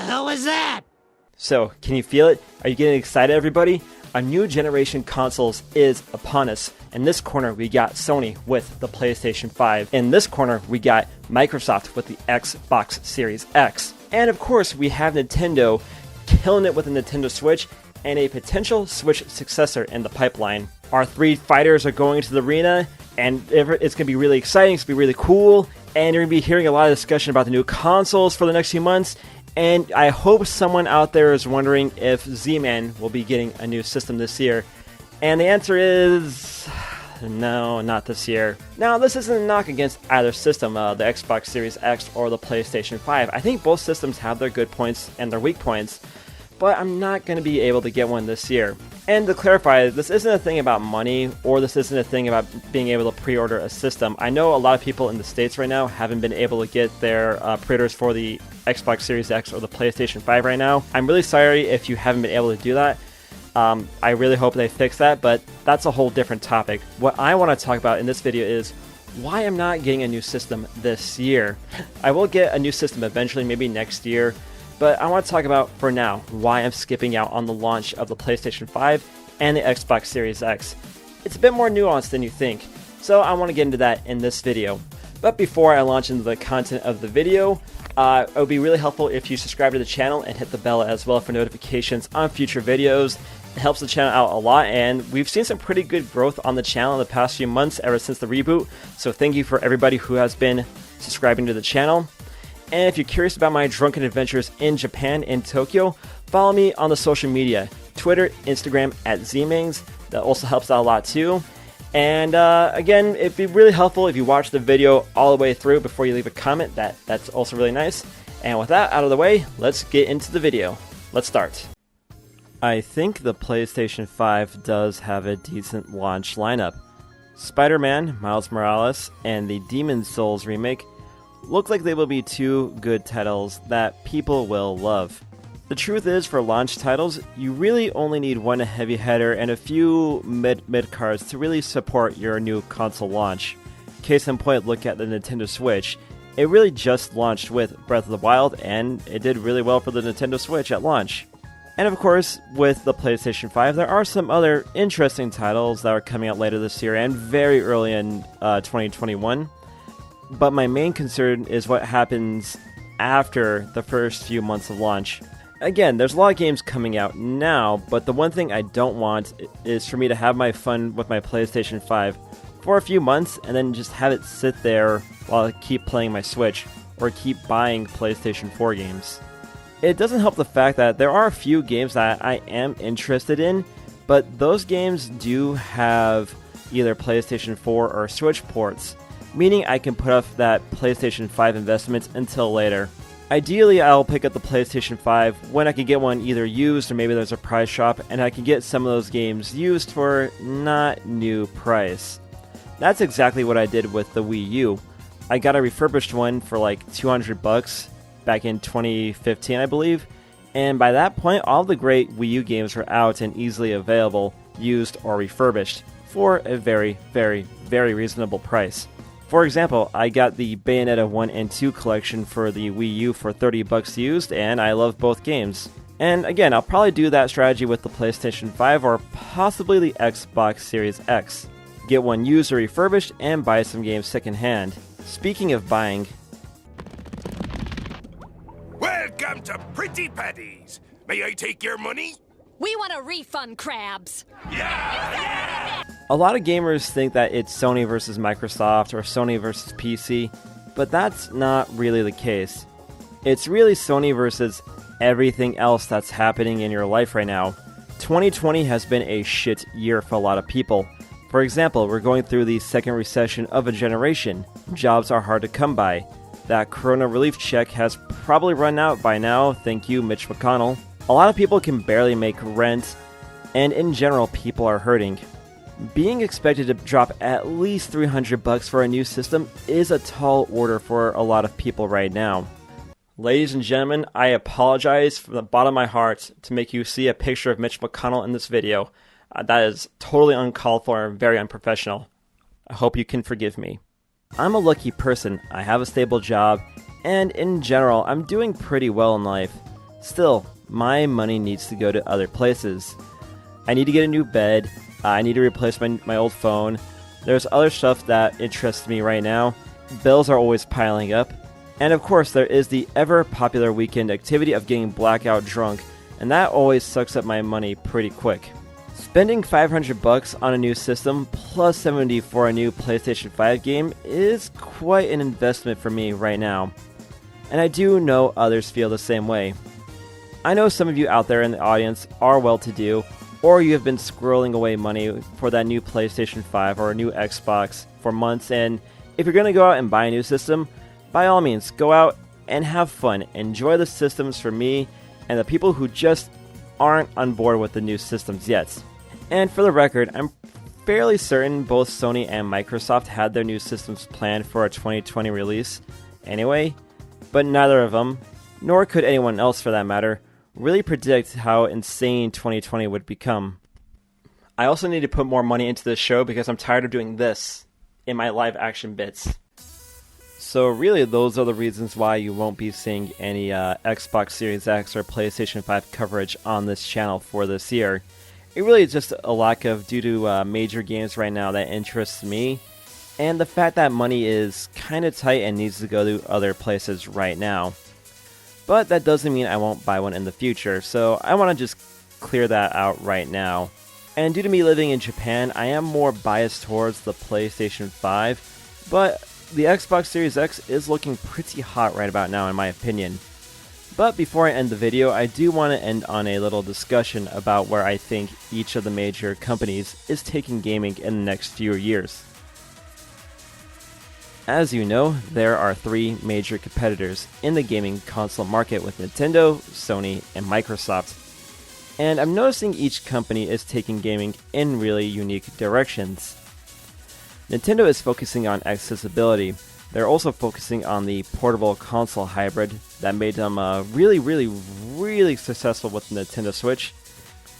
hell was that? So, can you feel it? Are you getting excited, everybody? A new generation consoles is upon us. In this corner, we got Sony with the PlayStation 5. In this corner, we got Microsoft with the Xbox Series X. And of course, we have Nintendo killing it with the Nintendo Switch and a potential Switch successor in the pipeline. Our three fighters are going into the arena, and it's going to be really exciting, it's going to be really cool, and you're going to be hearing a lot of discussion about the new consoles for the next few months. And I hope someone out there is wondering if Z-Man will be getting a new system this year. And the answer is no, not this year. Now, this isn't a knock against either system, the Xbox Series X or the PlayStation 5. I think both systems have their good points and their weak points, but I'm not going to be able to get one this year. And to clarify, this isn't a thing about money, or this isn't a thing about being able to pre-order a system. I know a lot of people in the States right now haven't been able to get their pre-orders for the Xbox Series X or the PlayStation 5 right now. I'm really sorry if you haven't been able to do that. I really hope they fix that, but that's a whole different topic. What I want to talk about in this video is why I'm not getting a new system this year. I will get a new system eventually, maybe next year, but I want to talk about, for now, why I'm skipping out on the launch of the PlayStation 5 and the Xbox Series X. It's a bit more nuanced than you think, so I want to get into that in this video. But before I launch into the content of the video, it would be really helpful if you subscribe to the channel and hit the bell as well for notifications on future videos. It helps the channel out a lot, and we've seen some pretty good growth on the channel in the past few months ever since the reboot, so thank you for everybody who has been subscribing to the channel. And if you're curious about my drunken adventures in Japan and Tokyo, follow me on the social media, Twitter, Instagram @Zmings. That also helps out a lot too. And again, it'd be really helpful if you watch the video all the way through before you leave a comment. That's also really nice. And with that out of the way, let's get into the video. Let's start. I think the PlayStation 5 does have a decent launch lineup. Spider-Man, Miles Morales, and the Demon's Souls remake look like they will be two good titles that people will love. The truth is, for launch titles, you really only need one heavy hitter and a few mid cards to really support your new console launch. Case in point, look at the Nintendo Switch. It really just launched with Breath of the Wild, and it did really well for the Nintendo Switch at launch. And of course, with the PlayStation 5, there are some other interesting titles that are coming out later this year and very early in 2021. But my main concern is what happens after the first few months of launch. Again, there's a lot of games coming out now, but the one thing I don't want is for me to have my fun with my PlayStation 5 for a few months and then just have it sit there while I keep playing my Switch or keep buying PlayStation 4 games. It doesn't help the fact that there are a few games that I am interested in, but those games do have either PlayStation 4 or Switch ports, meaning I can put off that PlayStation 5 investment until later. Ideally, I'll pick up the PlayStation 5 when I can get one either used or maybe there's a prize shop and I can get some of those games used for not new price. That's exactly what I did with the Wii U. I got a refurbished one for like $200 back in 2015, I believe, and by that point, all the great Wii U games were out and easily available, used or refurbished, for a very, very, very reasonable price. For example, I got the Bayonetta 1 and 2 collection for the Wii U for $30 used, and I love both games. And again, I'll probably do that strategy with the PlayStation 5 or possibly the Xbox Series X. Get one used or refurbished and buy some games secondhand. Speaking of buying... Welcome to Pretty Patties. May I take your money? We want a refund, Crabs. Yeah! A lot of gamers think that it's Sony versus Microsoft or Sony versus PC, but that's not really the case. It's really Sony versus everything else that's happening in your life right now. 2020 has been a shit year for a lot of people. For example, we're going through the second recession of a generation. Jobs are hard to come by. That Corona relief check has probably run out by now, thank you, Mitch McConnell. A lot of people can barely make rent, and in general, people are hurting. Being expected to drop at least $300 for a new system is a tall order for a lot of people right now. Ladies and gentlemen, I apologize from the bottom of my heart to make you see a picture of Mitch McConnell in this video. That is totally uncalled for and very unprofessional. I hope you can forgive me. I'm a lucky person. I have a stable job, and in general, I'm doing pretty well in life. Still, my money needs to go to other places. I need to get a new bed, I need to replace my old phone, there's other stuff that interests me right now, bills are always piling up, and of course there is the ever popular weekend activity of getting blackout drunk, and that always sucks up my money pretty quick. Spending $500 on a new system plus $70 for a new PlayStation 5 game is quite an investment for me right now. And I do know others feel the same way. I know some of you out there in the audience are well-to-do, or you have been squirreling away money for that new PlayStation 5 or a new Xbox for months, and if you're going to go out and buy a new system, by all means, go out and have fun. Enjoy the systems for me and the people who just aren't on board with the new systems yet. And for the record, I'm fairly certain both Sony and Microsoft had their new systems planned for a 2020 release anyway, but neither of them, nor could anyone else for that matter, really predict how insane 2020 would become. I also need to put more money into this show because I'm tired of doing this in my live action bits. So really, those are the reasons why you won't be seeing any Xbox Series X or PlayStation 5 coverage on this channel for this year. It really is just a lack of due to major games right now that interests me, and the fact that money is kind of tight and needs to go to other places right now. But that doesn't mean I won't buy one in the future, so I want to just clear that out right now. And due to me living in Japan, I am more biased towards the PlayStation 5, but the Xbox Series X is looking pretty hot right about now in my opinion. But before I end the video, I do want to end on a little discussion about where I think each of the major companies is taking gaming in the next few years. As you know, there are three major competitors in the gaming console market with Nintendo, Sony, and Microsoft. And I'm noticing each company is taking gaming in really unique directions. Nintendo is focusing on accessibility. They're also focusing on the portable console hybrid that made them really successful with the Nintendo Switch.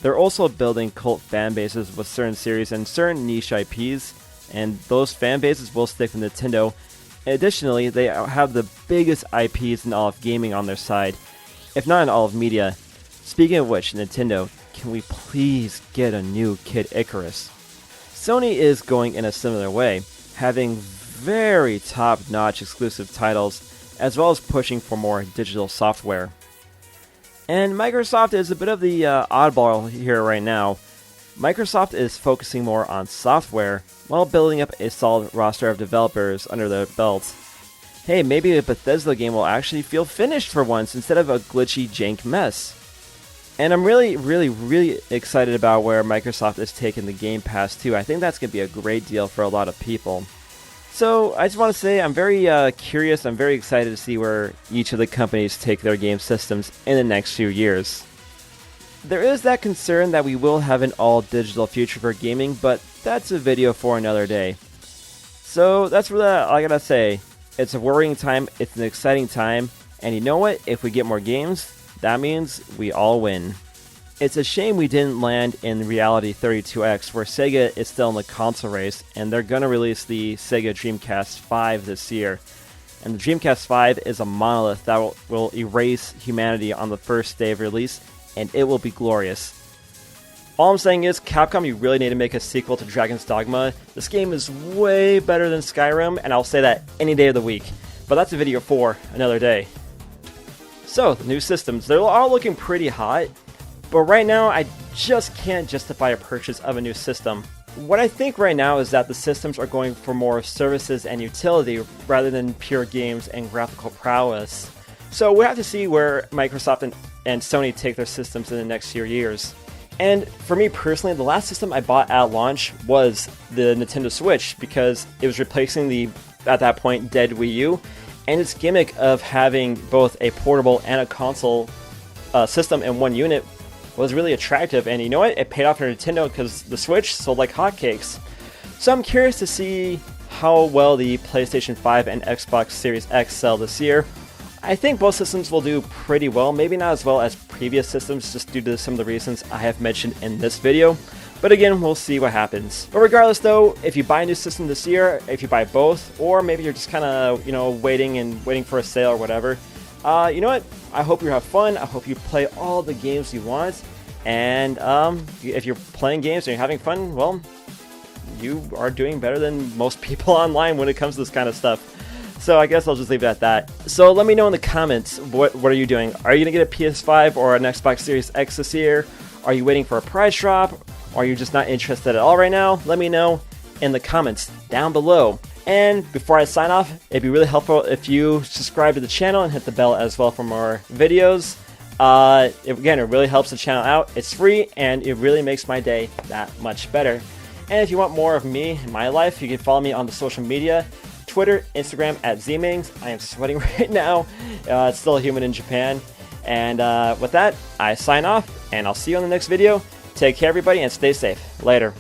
They're also building cult fan bases with certain series and certain niche IPs, and those fan bases will stick with Nintendo. Additionally, they have the biggest IPs in all of gaming on their side, if not in all of media. Speaking of which, Nintendo, can we please get a new Kid Icarus? Sony is going in a similar way, having very top-notch exclusive titles, as well as pushing for more digital software. And Microsoft is a bit of the oddball here right now. Microsoft is focusing more on software, while building up a solid roster of developers under their belt. Hey, maybe a Bethesda game will actually feel finished for once, instead of a glitchy jank mess. And I'm really excited about where Microsoft is taking the Game Pass too. I think that's going to be a great deal for a lot of people. So I just want to say I'm very curious, I'm very excited to see where each of the companies take their game systems in the next few years. There is that concern that we will have an all-digital future for gaming, but that's a video for another day. So that's really all I gotta say. It's a worrying time, it's an exciting time, and you know what? If we get more games, that means we all win. It's a shame we didn't land in Reality 32X, where Sega is still in the console race, and they're gonna release the Sega Dreamcast 5 this year. And the Dreamcast 5 is a monolith that will erase humanity on the first day of release, and it will be glorious. All I'm saying is, Capcom, you really need to make a sequel to Dragon's Dogma. This game is way better than Skyrim, and I'll say that any day of the week. But that's a video for another day. So, the new systems, they're all looking pretty hot, but right now I just can't justify a purchase of a new system. What I think right now is that the systems are going for more services and utility rather than pure games and graphical prowess. So we'll have to see where Microsoft and Sony take their systems in the next few years. And for me personally, the last system I bought at launch was the Nintendo Switch because it was replacing the, at that point, dead Wii U. And its gimmick of having both a portable and a console system in one unit was really attractive. And you know what? It paid off for Nintendo because the Switch sold like hotcakes. So I'm curious to see how well the PlayStation 5 and Xbox Series X sell this year. I think both systems will do pretty well, maybe not as well as previous systems just due to some of the reasons I have mentioned in this video. But again, we'll see what happens. But regardless though, if you buy a new system this year, if you buy both, or maybe you're just kind of, waiting for a sale or whatever, you know what? I hope you have fun. I hope you play all the games you want. And if you're playing games and you're having fun, well, you are doing better than most people online when it comes to this kind of stuff. So I guess I'll just leave it at that. So let me know in the comments, what are you doing? Are you going to get a PS5 or an Xbox Series X this year? Are you waiting for a price drop? Or are you just not interested at all right now? Let me know in the comments down below. And before I sign off, it'd be really helpful if you subscribe to the channel and hit the bell as well for more videos. Again, it really helps the channel out. It's free and it really makes my day that much better. And if you want more of me and my life, you can follow me on the social media. Twitter, Instagram at ZMings. I am sweating right now. It's still a human in Japan. And with that, I sign off and I'll see you on the next video. Take care everybody and stay safe. Later.